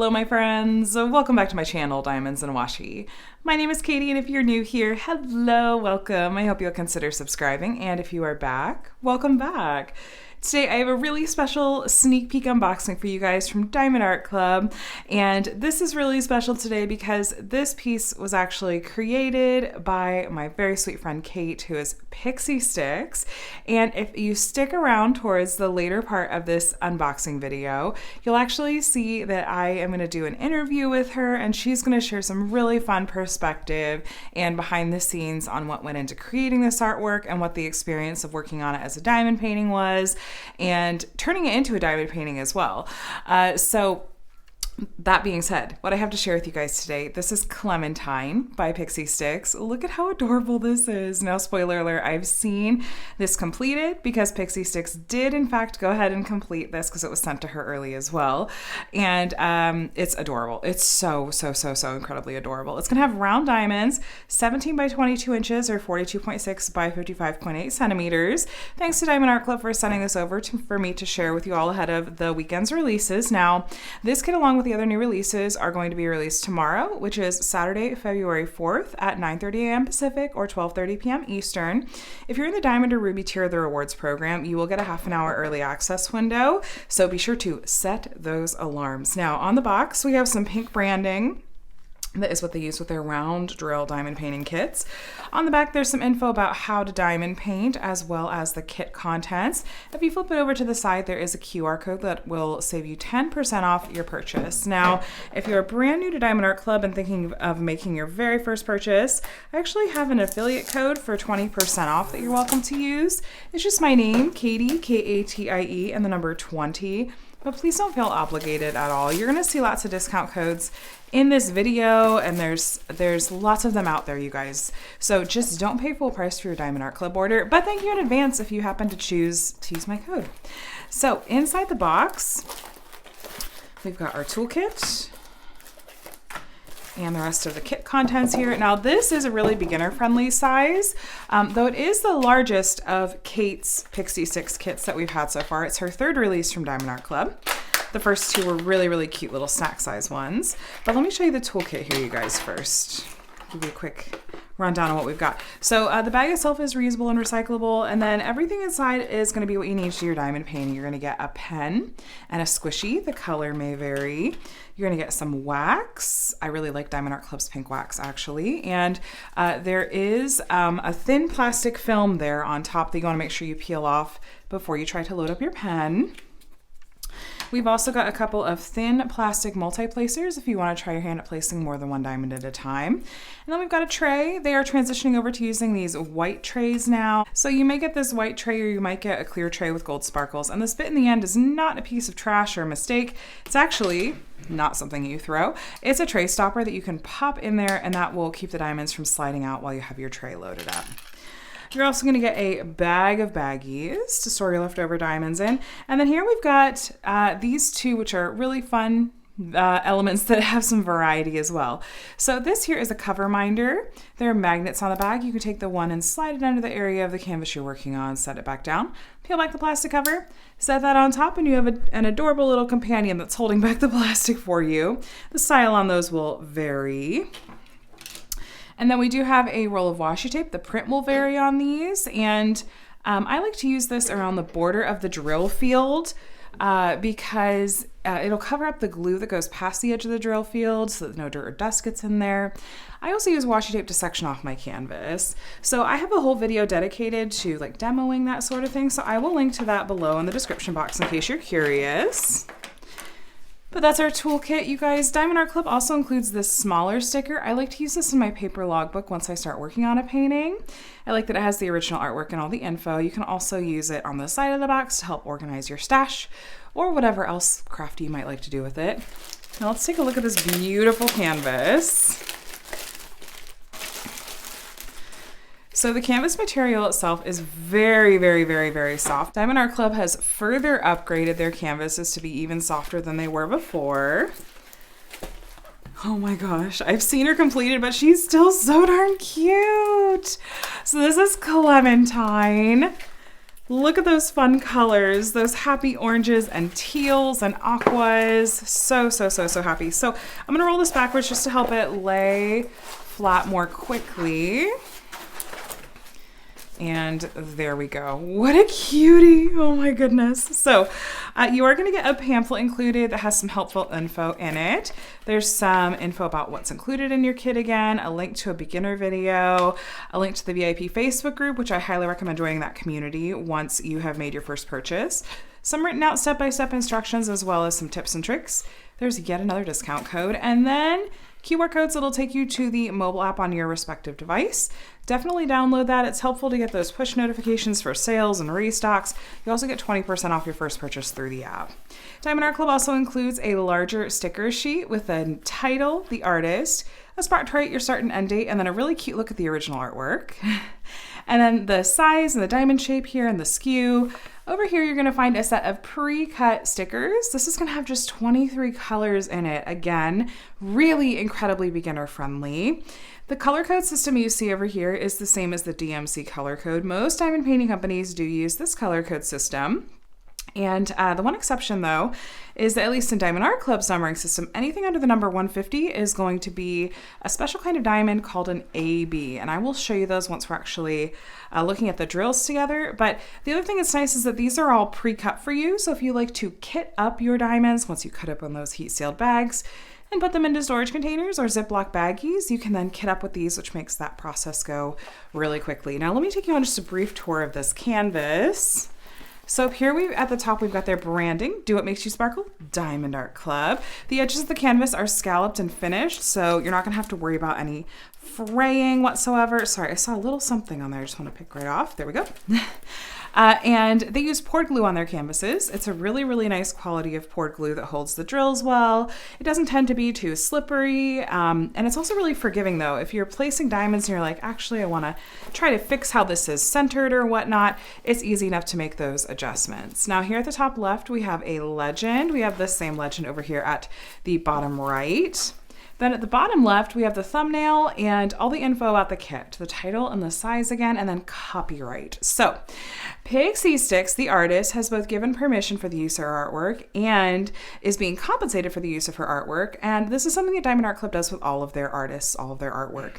Hello my friends, welcome back to my channel, Diamonds and Washi. My name is Katie, and if you're new here, hello, welcome. I hope you'll consider subscribing, and if you are back, welcome back. Today I have a really special sneak peek unboxing for you guys from Diamond Art Club, and this is really special today because this piece was actually created by my very sweet friend Cait, who is PixieStyx, and if you stick around towards the later part of this unboxing video, you'll actually see that I am going to do an interview with her, and she's going to share some really fun perspective and behind the scenes on what went into creating this artwork and what the experience of working on it as a diamond painting was, and turning it into a diamond painting as well. So that being said, what I have to share with you guys today, this is Clementine by PixieStyx. Look at how adorable this is. Now, spoiler alert, I've seen this completed because PixieStyx did in fact go ahead and complete this because it was sent to her early as well. And it's adorable. It's so incredibly adorable. It's gonna have round diamonds, 17 by 22 inches or 42.6 by 55.8 centimeters. Thanks to Diamond Art Club for sending this over for me to share with you all ahead of the weekend's releases. Now, this kit along with the other new releases are going to be released tomorrow, which is Saturday, February 4th at 9:30 a.m. Pacific or 12:30 p.m. Eastern. If you're in the Diamond or Ruby tier of the rewards program, you will get a half-an-hour early access window, so be sure to set those alarms. Now, on the box, we have some pink branding. That is what they use with their round drill diamond painting kits. On the back, there's some info about how to diamond paint as well as the kit contents. If you flip it over to the side, there is a QR code that will save you 10% off your purchase. Now, if you're brand new to Diamond Art Club and thinking of making your very first purchase, I actually have an affiliate code for 20% off that you're welcome to use. It's just my name, Katie, K-A-T-I-E, and the number 20. But please don't feel obligated at all. You're gonna see lots of discount codes in this video, and there's lots of them out there, you guys. So just don't pay full price for your Diamond Art Club order, but thank you in advance if you happen to choose to use my code. So inside the box, we've got our toolkit and the rest of the kit contents here. Now this is a really beginner-friendly size, though it is the largest of Cait's PixieStyx kits that we've had so far. It's her third release from Diamond Art Club. The first two were really cute little snack size ones. But let me show you the toolkit here, you guys, first. Give you a quick rundown on what we've got. So the bag itself is reusable and recyclable, and then everything inside is going to be what you need to do your diamond painting. You're going to get a pen and a squishy. The color may vary. You're going to get some wax. I really like Diamond Art Club's pink wax, actually. And there is a thin plastic film there on top that you want to make sure you peel off before you try to load up your pen. We've also got a couple of thin plastic multi-placers if you want to try your hand at placing more than one diamond at a time. And then we've got a tray. They are transitioning over to using these white trays now. So you may get this white tray or you might get a clear tray with gold sparkles. And this bit in the end is not a piece of trash or a mistake. It's actually not something you throw. It's a tray stopper that you can pop in there, and that will keep the diamonds from sliding out while you have your tray loaded up. You're also going to get a bag of baggies to store your leftover diamonds in. And then here we've got these two, which are really fun elements that have some variety as well. So this here is a cover minder. There are magnets on the bag. You can take the one and slide it under the area of the canvas you're working on, set it back down, peel back the plastic cover, set that on top, and you have an adorable little companion that's holding back the plastic for you. The style on those will vary. And then we do have a roll of washi tape. The print will vary on these, and I like to use this around the border of the drill field because it'll cover up the glue that goes past the edge of the drill field so that no dirt or dust gets in there. I also use washi tape to section off my canvas. So I have a whole video dedicated to like demoing that sort of thing, so I will link to that below in the description box in case you're curious. But that's our toolkit, you guys. Diamond Art Club also includes this smaller sticker. I like to use this in my paper logbook once I start working on a painting. I like that it has the original artwork and all the info. You can also use it on the side of the box to help organize your stash or whatever else crafty you might like to do with it. Now let's take a look at this beautiful canvas. So the canvas material itself is very soft. Diamond Art Club has further upgraded their canvases to be even softer than they were before. Oh my gosh, I've seen her completed, but she's still so darn cute. So this is Clementine. Look at those fun colors, those happy oranges and teals and aquas. So, so, so, so happy. So I'm gonna roll this backwards just to help it lay flat more quickly. And there we go. What a cutie. Oh my goodness. So you are going to get a pamphlet included that has some helpful info in it. There's some info about what's included in your kit again, a link to a beginner video, a link to the VIP Facebook group, which I highly recommend joining that community once you have made your first purchase. Some written out step-by-step instructions as well as some tips and tricks. There's yet another discount code. And then QR codes that'll take you to the mobile app on your respective device. Definitely download that. It's helpful to get those push notifications for sales and restocks. You also get 20% off your first purchase through the app. Diamond Art Club also includes a larger sticker sheet with a title, the artist, a spot to write your start and end date, and then a really cute look at the original artwork. And then the size and the diamond shape here and the skew. Over here, you're going to find a set of pre-cut stickers. This is going to have just 23 colors in it. Again, really incredibly beginner friendly. The color code system you see over here is the same as the DMC color code. Most diamond painting companies do use this color code system. And the one exception, though, is that at least in Diamond Art Club's numbering system, anything under the number 150 is going to be a special kind of diamond called an AB. And I will show you those once we're actually looking at the drills together. But the other thing that's nice is that these are all pre-cut for you. So if you like to kit up your diamonds, once you cut up on those heat-sealed bags, and put them into storage containers or Ziploc baggies, you can then kit up with these, which makes that process go really quickly. Now, let me take you on just a brief tour of this canvas. So up here at the top, we've got their branding, Do What Makes You Sparkle, Diamond Art Club. The edges of the canvas are scalloped and finished, so you're not gonna have to worry about any fraying whatsoever. Sorry, I saw a little something on there. I just wanna pick right off. There we go. And they use poured glue on their canvases. It's a really, really nice quality of poured glue that holds the drills well. It doesn't tend to be too slippery. And it's also really forgiving though. If you're placing diamonds and you're like, actually, I wanna try to fix how this is centered or whatnot, it's easy enough to make those adjustments. Now here at the top left, we have a legend. We have the same legend over here at the bottom right. Then at the bottom left, we have the thumbnail and all the info about the kit, the title and the size again, and then copyright. So PixieStyx, the artist, has both given permission for the use of her artwork and is being compensated for the use of her artwork. And this is something that Diamond Art Club does with all of their artists, all of their artwork.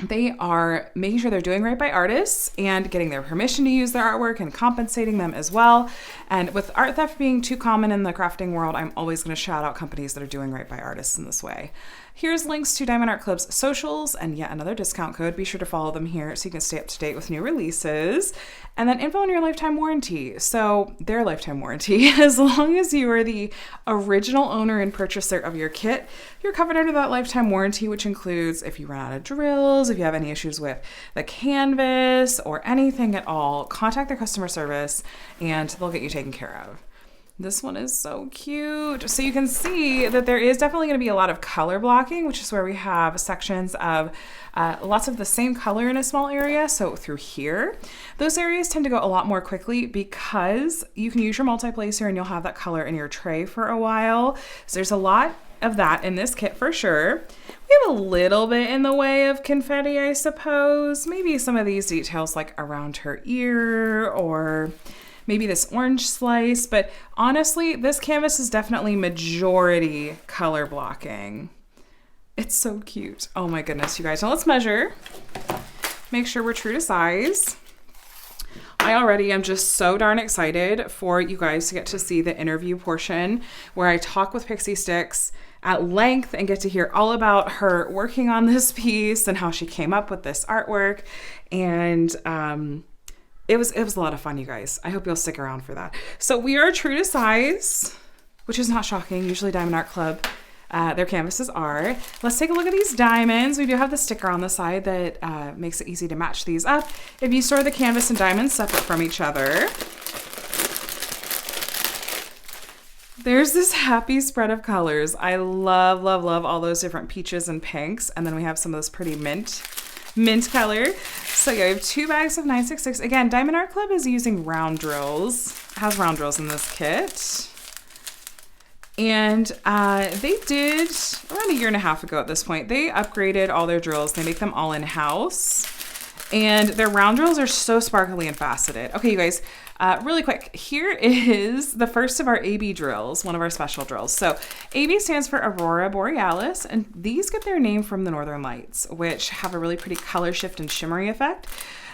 They are making sure they're doing right by artists and getting their permission to use their artwork and compensating them as well. And with art theft being too common in the crafting world, I'm always going to shout out companies that are doing right by artists in this way. Here's links to Diamond Art Club's socials and yet another discount code. Be sure to follow them here so you can stay up to date with new releases. And then info on your lifetime warranty. So their lifetime warranty, as long as you are the original owner and purchaser of your kit, you're covered under that lifetime warranty, which includes if you run out of drills, if you have any issues with the canvas or anything at all, contact their customer service and they'll get you taken care of. This one is so cute. So you can see that there is definitely going to be a lot of color blocking, which is where we have sections of lots of the same color in a small area. So through here, those areas tend to go a lot more quickly because you can use your multi-placer and you'll have that color in your tray for a while. So there's a lot of that in this kit for sure. We have a little bit in the way of confetti, I suppose. Maybe some of these details like around her ear or maybe this orange slice, but honestly, this canvas is definitely majority color blocking. It's so cute. Oh my goodness, you guys. Now let's measure. Make sure we're true to size. I already am just so darn excited for you guys to get to see the interview portion where I talk with PixieStyx at length and get to hear all about her working on this piece and how she came up with this artwork. And it was a lot of fun, you guys. I hope you'll stick around for that. So we are true to size, which is not shocking. Usually Diamond Art Club, their canvases are. Let's take a look at these diamonds. We do have the sticker on the side that makes it easy to match these up. If you store the canvas and diamonds separate from each other, there's this happy spread of colors. I love, love, love all those different peaches and pinks. And then we have some of those pretty mint color. So yeah, we have 2 bags of 966. Again, Diamond Art Club is using round drills. It has round drills in this kit. And they did, around a year and a half ago at this point, they upgraded all their drills. They make them all in-house. And their round drills are so sparkly and faceted. Okay, you guys, really quick, here is the first of our AB drills, one of our special drills. So AB stands for Aurora Borealis, and these get their name from the Northern Lights, which have a really pretty color shift and shimmery effect.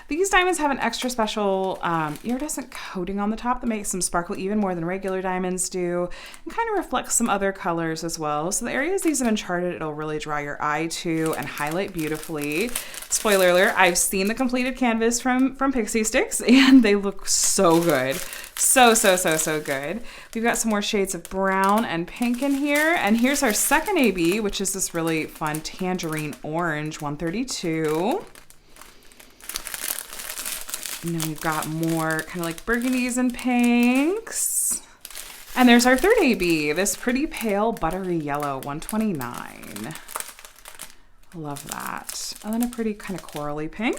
These diamonds have an extra special iridescent coating on the top that makes them sparkle even more than regular diamonds do, and kind of reflects some other colors as well. So the areas these have been charted, it'll really draw your eye to and highlight beautifully. Spoiler alert, I've seen the completed canvas from PixieStyx, and they look so good. So good. We've got some more shades of brown and pink in here. And here's our second AB, which is this really fun tangerine orange 132. And then we've got more kind of like burgundies and pinks. And there's our third AB, this pretty pale buttery yellow 129. Love that. And then a pretty kind of corally pink.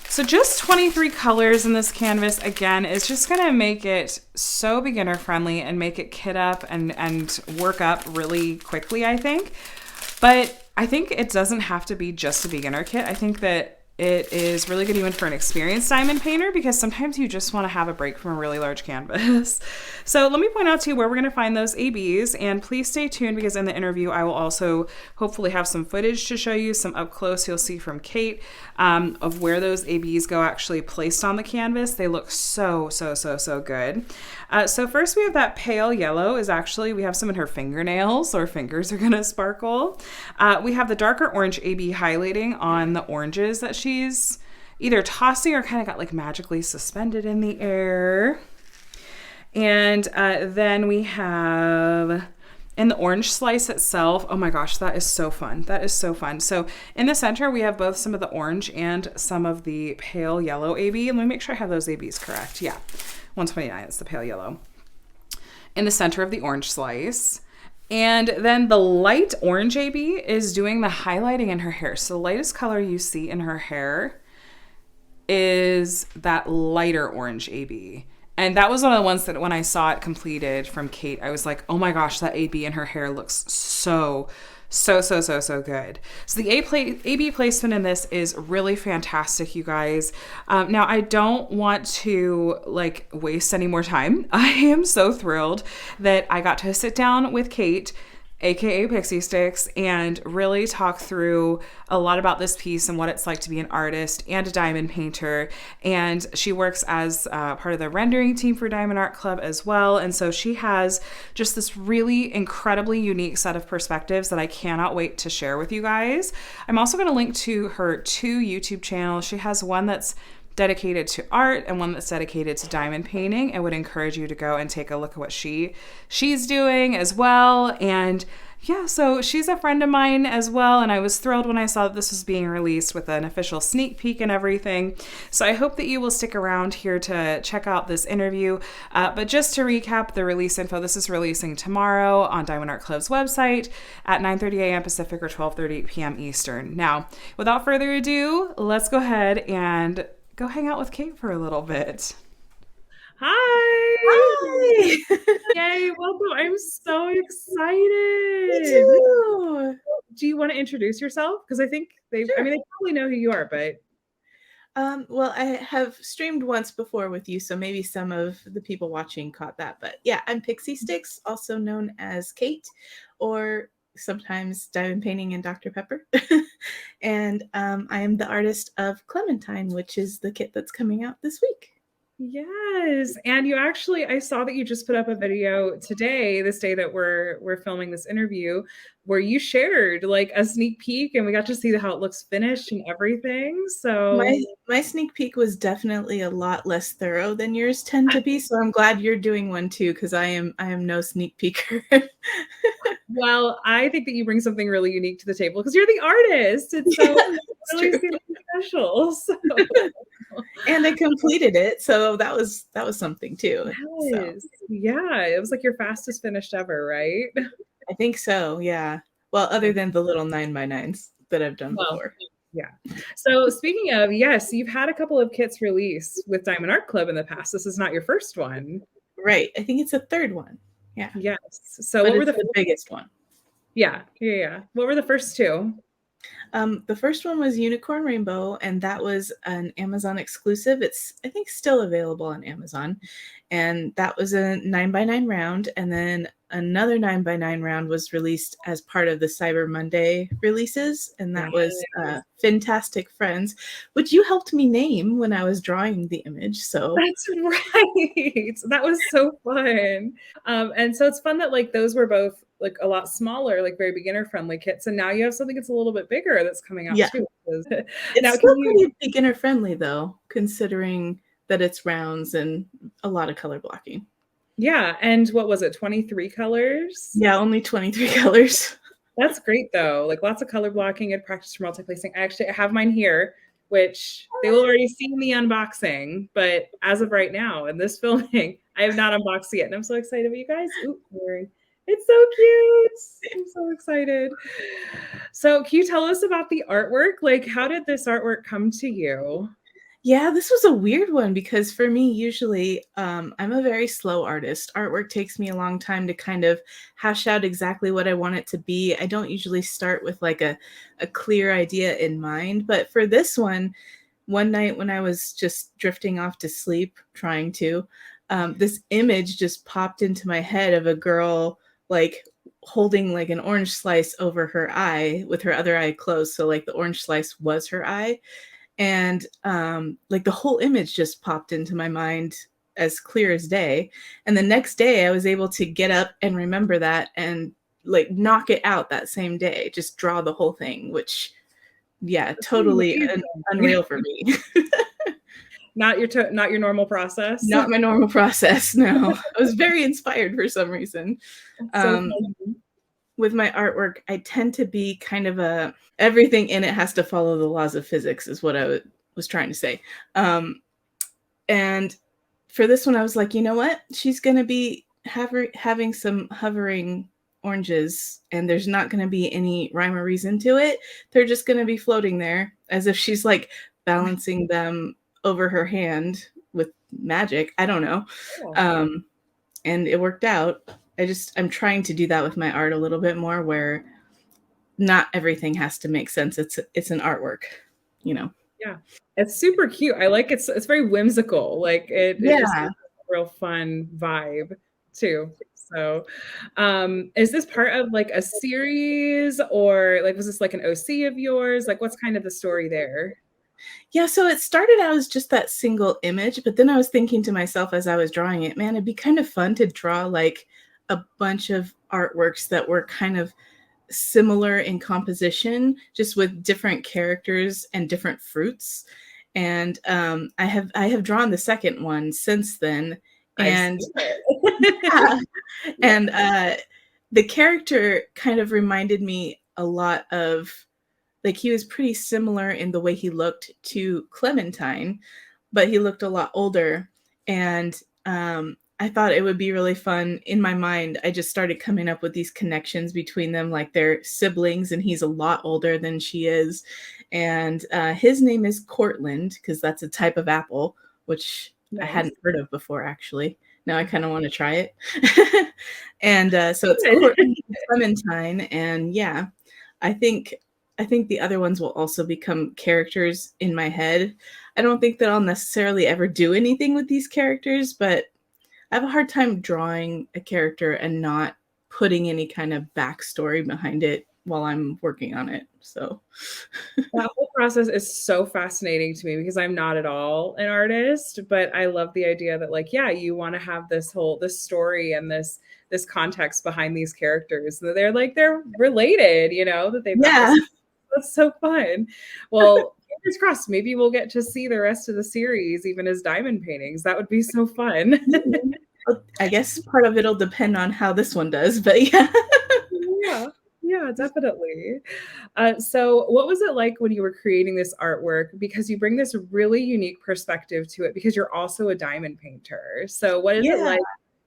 So just 23 colors in this canvas, again, is just gonna make it so beginner friendly and make it kit up and work up really quickly, I think. But I think it doesn't have to be just a beginner kit. I think that it is really good even for an experienced diamond painter, because sometimes you just want to have a break from a really large canvas. So let me point out to you where we're going to find those ABs, and please stay tuned, because in the interview I will also hopefully have some footage to show you, some up close you'll see from Cait, of where those ABs go actually placed on the canvas. They look so good. So first we have that pale yellow is actually, we have some in her fingernails, so her fingers are going to sparkle. We have the darker orange AB highlighting on the oranges that she's either tossing or kind of got like magically suspended in the air. And then we have in the orange slice itself, oh my gosh, that is so fun. That is so fun. So in the center, we have both some of the orange and some of the pale yellow AB. And let me make sure I have those ABs correct. Yeah, 129 is the pale yellow. In the center of the orange slice. And then the light orange AB is doing the highlighting in her hair. So the lightest color you see in her hair is that lighter orange AB. And that was one of the ones that when I saw it completed from Cait, I was like, oh my gosh, that AB in her hair looks so good. So the AB placement in this is really fantastic, you guys. Now I don't want to like waste any more time. I am so thrilled that I got to sit down with Cait, aka PixieStyx, and really talk through a lot about this piece and what it's like to be an artist and a diamond painter. And she works as part of the rendering team for Diamond Art Club as well. And so she has just this really incredibly unique set of perspectives that I cannot wait to share with you guys. I'm also going to link to her 2 YouTube channels. She has one that's dedicated to art and one that's dedicated to diamond painting. I would encourage you to go and take a look at what she's doing as well. And yeah, so she's a friend of mine as well, and I was thrilled when I saw that this was being released with an official sneak peek and everything. So I hope that you will stick around here to check out this interview. But just to recap the release info, this is releasing tomorrow on Diamond Art Club's website at 9:30 a.m. Pacific or 12:30 p.m. Eastern. Now, without further ado, let's go ahead and go hang out with Cait for a little bit. Hi! Yay, welcome. I'm so excited. Me too. Do you want to introduce yourself? Because I think they probably know who you are, but well, I have streamed once before with you, so maybe some of the people watching caught that. But yeah, I'm PixieStyx, also known as Cait, or sometimes Diamond Painting and Dr. Pepper. And I am the artist of Clementine, which is the kit that's coming out this week. yes. And you actually, I saw that you just put up a video today, this day that we're filming this interview, where you shared like a sneak peek, and we got to see how it looks finished and everything. So my sneak peek was definitely a lot less thorough than yours tend to be. So I'm glad you're doing one too, because I am no sneak peeker. Well, I think that you bring something really unique to the table because you're the artist. And so it's really special. So. And I completed it. So that was something too. Yes. So. Yeah. It was like your fastest finished ever, right? I think so. Yeah. Well, other than the little 9x9s that I've done before. Yeah. So speaking of, yes, you've had a couple of kits released with Diamond Art Club in the past. This is not your first one. Right. I think it's a third one. Yeah. Yes. So but what were the biggest one? Yeah. What were the first 2? The first one was Unicorn Rainbow, and that was an Amazon exclusive. It's, I think, still available on Amazon. And that was a 9x9 round. And then another 9x9 round was released as part of the Cyber Monday releases. And that was Fantastic Friends, which you helped me name when I was drawing the image. So that's right. That was so fun. And so it's fun that like those were both like a lot smaller, like very beginner friendly kits. And now you have something that's a little bit bigger that's coming out yeah, too. it's Now, still pretty beginner friendly though, considering that it's rounds and a lot of color blocking. Yeah. And what was it? 23 colors? Yeah, only 23 colors. That's great though. Like lots of color blocking and practice for multi-placing. I have mine here, which they will already see the unboxing, but as of right now in this filming, I have not unboxed it yet. And I'm so excited. But you guys, it's so cute. I'm so excited. So can you tell us about the artwork? Like how did this artwork come to you? Yeah, this was a weird one because for me, usually, I'm a very slow artist. Artwork takes me a long time to kind of hash out exactly what I want it to be. I don't usually start with like a clear idea in mind. But for this one night when I was just drifting off to sleep, trying to, this image just popped into my head of a girl like holding like an orange slice over her eye with her other eye closed. So like the orange slice was her eye. And like the whole image just popped into my mind as clear as day. And the next day I was able to get up and remember that and like knock it out that same day, just draw the whole thing, which yeah, totally unreal for me. Not your normal process. Not my normal process. No, I was very inspired for some reason. So with my artwork, I tend to be kind of a everything in it has to follow the laws of physics is what I was trying to say. And for this one, I was like, you know what? She's going to be having some hovering oranges and there's not going to be any rhyme or reason to it. They're just going to be floating there as if she's like balancing them over her hand with magic. I don't know. And it worked out. I'm trying to do that with my art a little bit more where not everything has to make sense. It's an artwork, you know? Yeah. It's super cute. I like it's very whimsical. Like it just has a real fun vibe too. So is this part of like a series or like was this like an OC of yours? Like what's kind of the story there? Yeah, so it started out as just that single image, but then I was thinking to myself as I was drawing it, man, it'd be kind of fun to draw like a bunch of artworks that were kind of similar in composition, just with different characters and different fruits. And I have drawn the second one since then, and yeah. And the character kind of reminded me a lot of like he was pretty similar in the way he looked to Clementine, but he looked a lot older. And I thought it would be really fun. In my mind, I just started coming up with these connections between them, like they're siblings, and he's a lot older than she is. And his name is Cortland, because that's a type of apple, which I hadn't heard of before, actually. Now I kind of want to try it. And so it's Cortland and Clementine. And yeah, I think the other ones will also become characters in my head. I don't think that I'll necessarily ever do anything with these characters, but I have a hard time drawing a character and not putting any kind of backstory behind it while I'm working on it. So that whole process is so fascinating to me because I'm not at all an artist, but I love the idea that like, yeah, you want to have this story and this context behind these characters. That they're related, you know, that they've got this. That's so fun. Well, fingers crossed, maybe we'll get to see the rest of the series even as diamond paintings. That would be so fun. I guess part of it'll depend on how this one does, but yeah. Yeah, definitely. So what was it like when you were creating this artwork? Because you bring this really unique perspective to it because you're also a diamond painter. So what is it like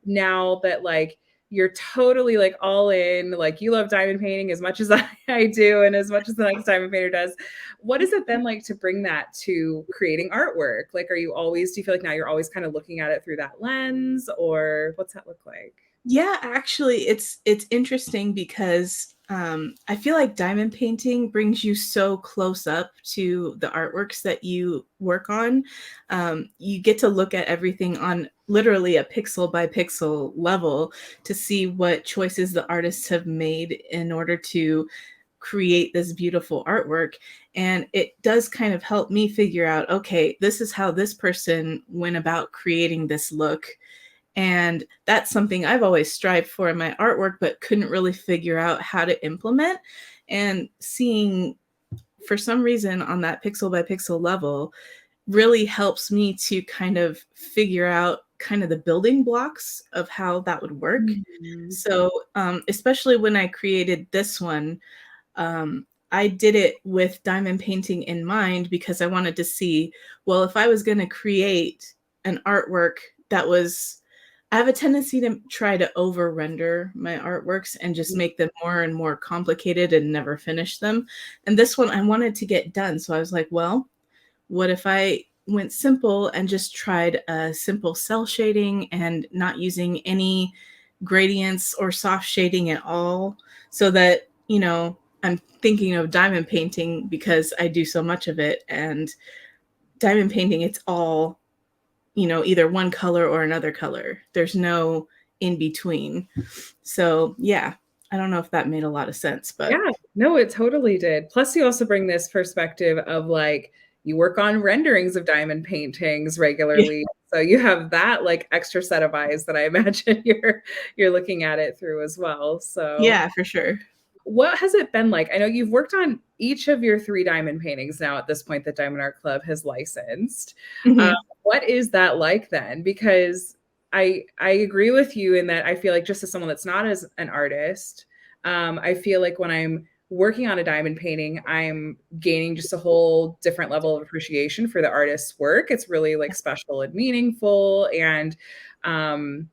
now that like you're totally like all in, like you love diamond painting as much as I do and as much as the next diamond painter does. What is it then like to bring that to creating artwork? Like, do you feel like now you're always kind of looking at it through that lens or what's that look like? Yeah, actually, it's interesting because I feel like diamond painting brings you so close up to the artworks that you work on. You get to look at everything on literally a pixel by pixel level to see what choices the artists have made in order to create this beautiful artwork. And it does kind of help me figure out, okay, this is how this person went about creating this look, and that's something I've always strived for in my artwork, but couldn't really figure out how to implement. And seeing, for some reason, on that pixel by pixel level, really helps me to kind of figure out kind of the building blocks of how that would work. Mhm. So, especially when I created this one, I did it with diamond painting in mind because I wanted to see, well, if I was going to create an artwork that was, I have a tendency to try to over render my artworks and just make them more and more complicated and never finish them. And this one I wanted to get done. So I was like, well, what if I went simple and just tried a simple cell shading and not using any gradients or soft shading at all, so that, I'm thinking of diamond painting because I do so much of it. And diamond painting, it's all, either one color or another color. There's no in between. So, yeah, I don't know if that made a lot of sense, but Yeah, no, it totally did. Plus, you also bring this perspective of like you work on renderings of diamond paintings regularly. So you have that like extra set of eyes that I imagine you're looking at it through as well. So yeah, for sure. what has it been like? I know you've worked on each of your three diamond paintings now at this point that Diamond Art Club has licensed. Um, Hmm. what is that like then? Because I agree with you in that I feel like just as someone that's not as an artist, I feel like when I'm working on a diamond painting, I'm gaining just a whole different level of appreciation for the artist's work. It's really like special and meaningful, um,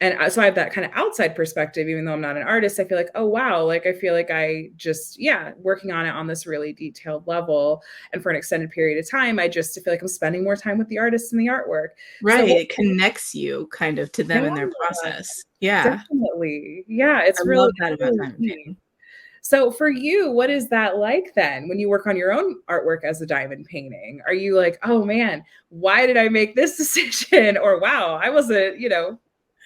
and so I have that kind of outside perspective, even though I'm not an artist. I feel like, oh wow, like I feel like I just, yeah, working on it on this really detailed level and for an extended period of time, I just feel like I'm spending more time with the artist and the artwork. So Right. what, It connects you kind of to them yeah, in their process. Yeah. definitely. Yeah, I it's love that about really diamond neat. painting. So for you, what is that like then when you work on your own artwork as a diamond painting? Are you like, oh man, why did I make this decision? Or wow, I wasn't,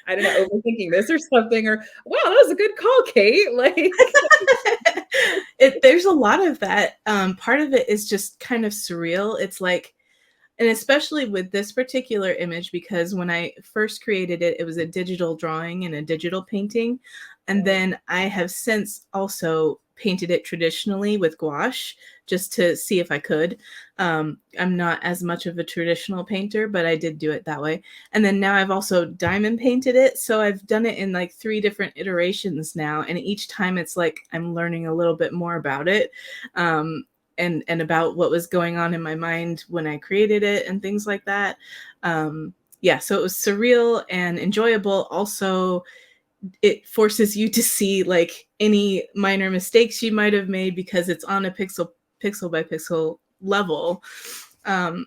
I don't know, overthinking this or something, or wow, that was a good call, Cait. Like, There's a lot of that. Part of it is just kind of surreal. It's like, and especially with this particular image, because when I first created it, it was a digital drawing and a digital painting. And then I have since also painted it traditionally with gouache just to see if I could. I'm not as much of a traditional painter, but I did do it that way. And then now I've also diamond painted it. So I've done it in like 3 different iterations now. And each time it's like I'm learning a little bit more about it. Um, and about what was going on in my mind when I created it and things like that. Yeah, so it was surreal and enjoyable. Also, it forces you to see like any minor mistakes you might have made because it's on a pixel by pixel level. Um,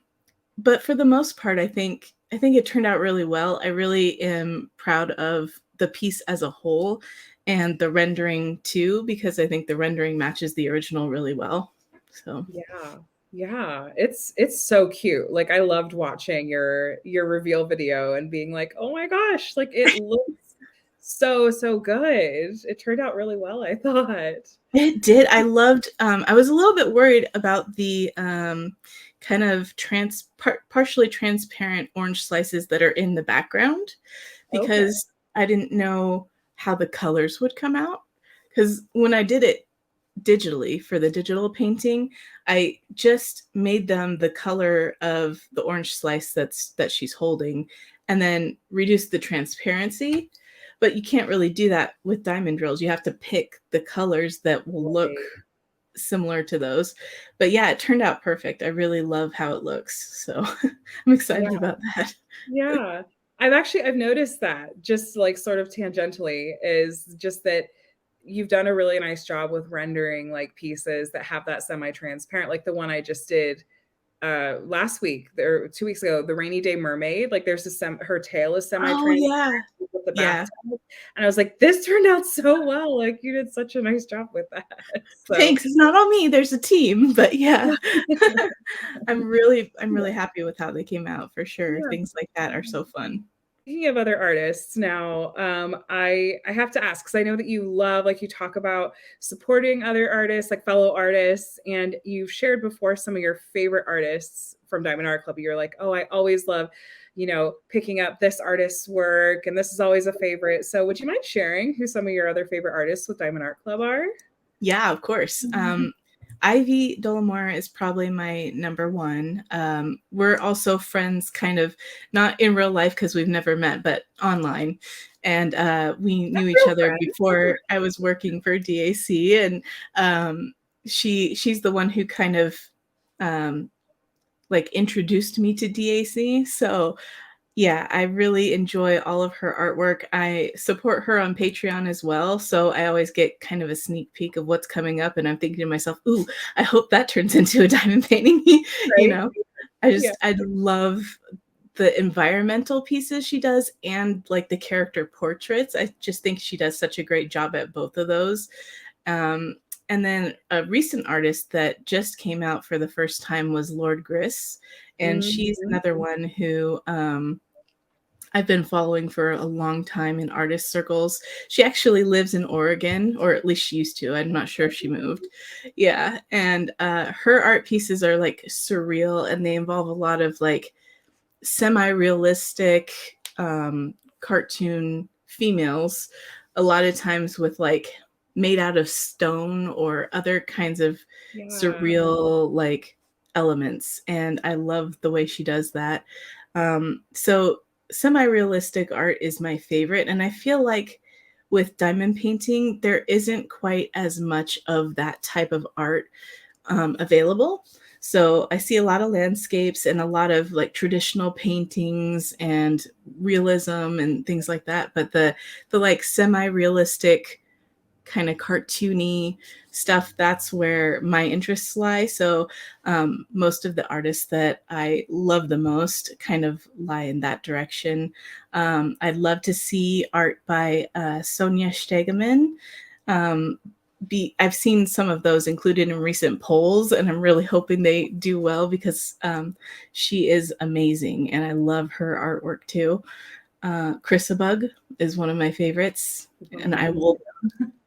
but for the most part, I think it turned out really well. I really am proud of the piece as a whole and the rendering too, because I think the rendering matches the original really well. So yeah, yeah, it's so cute. Like I loved watching your reveal video and being like, oh my gosh, like it looks so good. It turned out really well, I thought. it did. I loved. I was a little bit worried about the kind of partially transparent orange slices that are in the background Okay. because I didn't know how the colors would come out. Because when I did it digitally for the digital painting, I just made them the color of the orange slice that she's holding, and then reduced the transparency. But you can't really do that with diamond drills. You have to pick the colors that will look Right. similar to those. But yeah, it turned out perfect. I really love how it looks. So I'm excited Yeah. about that. Yeah. I've noticed that just like sort of tangentially is just that you've done a really nice job with rendering like pieces that have that semi-transparent, like the one I just did last week or 2 weeks ago, the Rainy Day Mermaid. Like there's her tail is Oh semi-transparent yeah. with the Yeah. bathtub. And I was like, this turned out so well. Like you did such a nice job with that. So Thanks. It's not all me. There's a team, but yeah. I'm really happy with how they came out for sure. yeah. Things like that are so fun. Speaking of other artists now, I have to ask because I know that you love, like you talk about supporting other artists, like fellow artists, and you've shared before some of your favorite artists from Diamond Art Club. You're like, oh, I always love, picking up this artist's work, and this is always a favorite. So, would you mind sharing who some of your other favorite artists with Diamond Art Club are? Yeah, of course. Ivy Dolomore is probably my number one. We're also friends, kind of not in real life because we've never met, but online. And we knew each Real other friends. before I was working for DAC, and she's the one who kind of like introduced me to DAC. So yeah, I really enjoy all of her artwork. I support her on Patreon as well, so I always get kind of a sneak peek of what's coming up, and I'm thinking to myself, "Ooh, I hope that turns into a diamond painting." you Right? know, Yeah. I love the environmental pieces she does and like the character portraits. I just think she does such a great job at both of those. Um, and then a recent artist that just came out for the first time was Lord Gris, and she's Mhm. another one who I've been following for a long time in artist circles. She actually lives in Oregon, or at least she used to. I'm not sure if she moved. Yeah. And her art pieces are like surreal, and they involve a lot of like semi-realistic cartoon females, a lot of times with like made out of stone or other kinds of Yeah. surreal like elements. And I love the way she does that. So semi-realistic art is my favorite, and I feel like with diamond painting there isn't quite as much of that type of art available. So I see a lot of landscapes and a lot of like traditional paintings and realism and things like that. But the like semi-realistic kind of cartoony stuff, that's where my interests lie. So most of the artists that I love the most kind of lie in that direction. I'd love to see art by Sonia Stegemann. Um, I've seen some of those included in recent polls, and I'm really hoping they do well because she is amazing, and I love her artwork too. Bug is one of my favorites, It's one of and mine.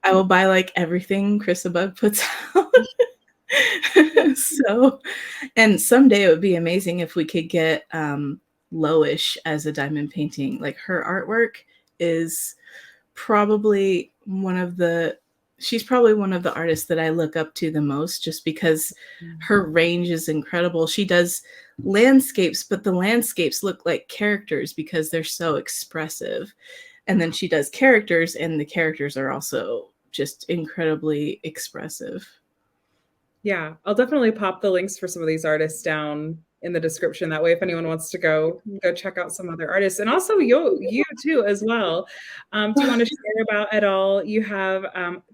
I will buy like everything Bug puts out. So, and someday it would be amazing if we could get Loish as a diamond painting. Like her artwork is probably she's probably one of the artists that I look up to the most, just because her range is incredible. She does landscapes, but the landscapes look like characters because they're so expressive. And then she does characters, and the characters are also just incredibly expressive. Yeah, I'll definitely pop the links for some of these artists down in the description. That way, if anyone wants to go check out some other artists, and also you too as well. Do you want to share about at all? You have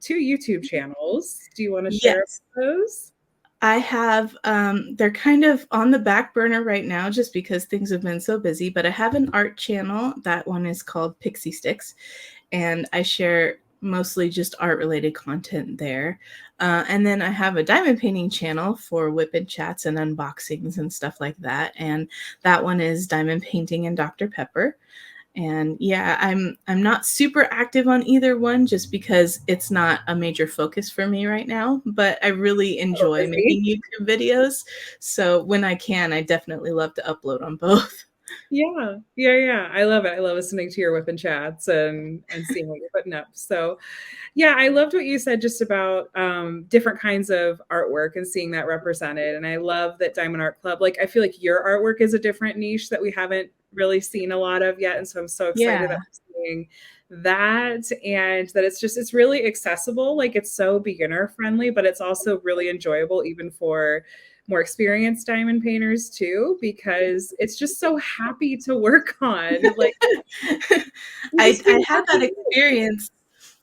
two YouTube channels. Do you want to share Yes. those? I have, they're kind of on the back burner right now just because things have been so busy, but I have an art channel. That one is called PixieStyx, and I share mostly just art related content there. And then I have a diamond painting channel for whip and chats and unboxings and stuff like that. And that one is Diamond Painting and Dr. Pepper. And yeah, I'm not super active on either one just because it's not a major focus for me right now, but I really Oh, enjoy busy. making YouTube videos. So when I can, I definitely love to upload on both. Yeah. I love it. I love listening to your whip and chats and seeing what you're putting up. So yeah, I loved what you said just about different kinds of artwork and seeing that represented. And I love that Diamond Art Club, like I feel like your artwork is a different niche that we haven't really seen a lot of yet. And so I'm so excited that Yeah. we're seeing that, and that it's really accessible. Like it's so beginner friendly, but it's also really enjoyable even for more experienced diamond painters too, because it's just so happy to work on. Like you just I feel had that happy. experience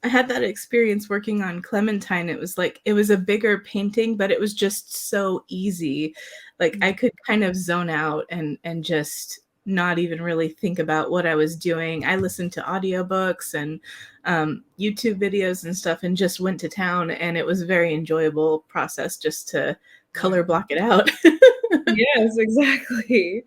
I had that experience working on Clementine. It was like, it was a bigger painting, but it was just so easy. Like I could kind of zone out and just not even really think about what I was doing. I listened to audiobooks and YouTube videos and stuff and just went to town. And it was a very enjoyable process just to color block it out. Yes, exactly.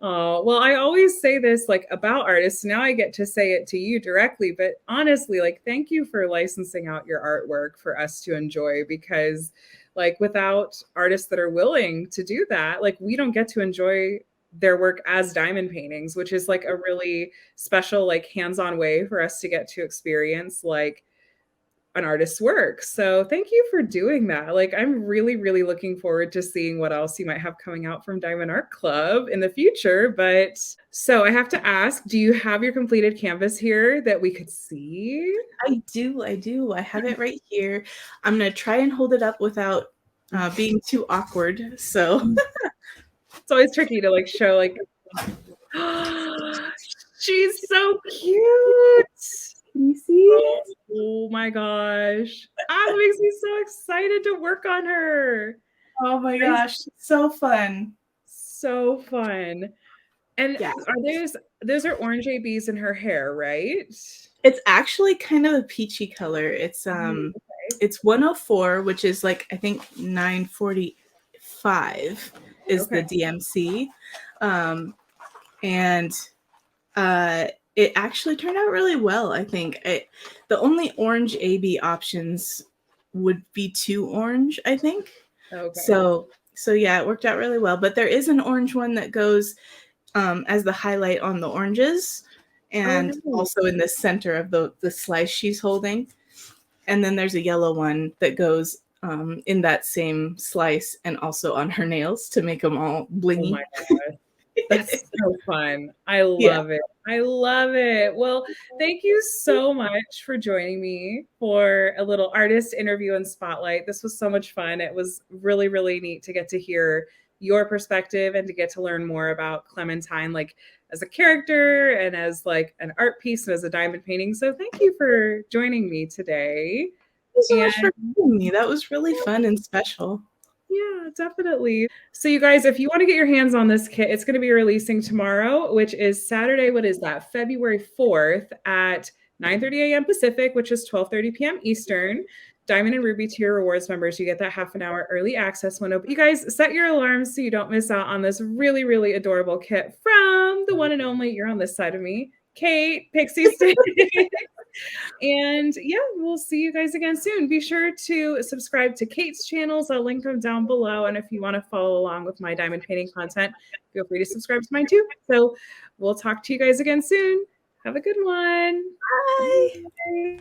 Well, I always say this like about artists. Now I get to say it to you directly, but honestly, like, thank you for licensing out your artwork for us to enjoy because, like, without artists that are willing to do that, like, we don't get to enjoy their work as diamond paintings, which is like a really special, like, hands on way for us to get to experience, like, an artist's work. So thank you for doing that. Like, I'm really, really looking forward to seeing what else you might have coming out from Diamond Art Club in the future. But so I have to ask, do you have your completed canvas here that we could see? I do. I have it right here. I'm going to try and hold it up without being too awkward. So It's always tricky to like show like, she's so cute. can you see? Oh my gosh. That makes me so excited to work on her. Oh my gosh, so fun. So fun. And Yeah. are those are orange ABs in her hair, right? It's actually kind of a peachy color. It's 104, which is like I think 945 is the DMC. And it actually turned out really well, I think. The only orange AB options would be too orange, I think. Okay. So yeah, it worked out really well. But there is an orange one that goes as the highlight on the oranges, and also in the center of the slice she's holding. And then there's a yellow one that goes in that same slice and also on her nails to make them all blingy. Oh my god. That's so fun. I love it. I love it. Well, thank you so much for joining me for a little artist interview and spotlight. This was so much fun. It was really, really neat to get to hear your perspective and to get to learn more about Clementine, like as a character and as like an art piece and as a diamond painting. So thank you for joining me today. Thank you so much for having me. That was really fun and special. Yeah, definitely. So you guys, if you want to get your hands on this kit, it's going to be releasing tomorrow, which is Saturday. What is that? February 4th at 9:30 a.m. Pacific, which is 12:30 p.m. Eastern. Diamond and Ruby tier rewards members, you get that half an hour early access window. But you guys set your alarms so you don't miss out on this really, really adorable kit from the one and only, you're on this side of me, Cait, PixieStyx. And yeah, we'll see you guys again soon. Be sure to subscribe to Cait's channels. I'll link them down below. And if you want to follow along with my diamond painting content, feel free to subscribe to mine too. So we'll talk to you guys again soon. Have a good one. Bye. Bye.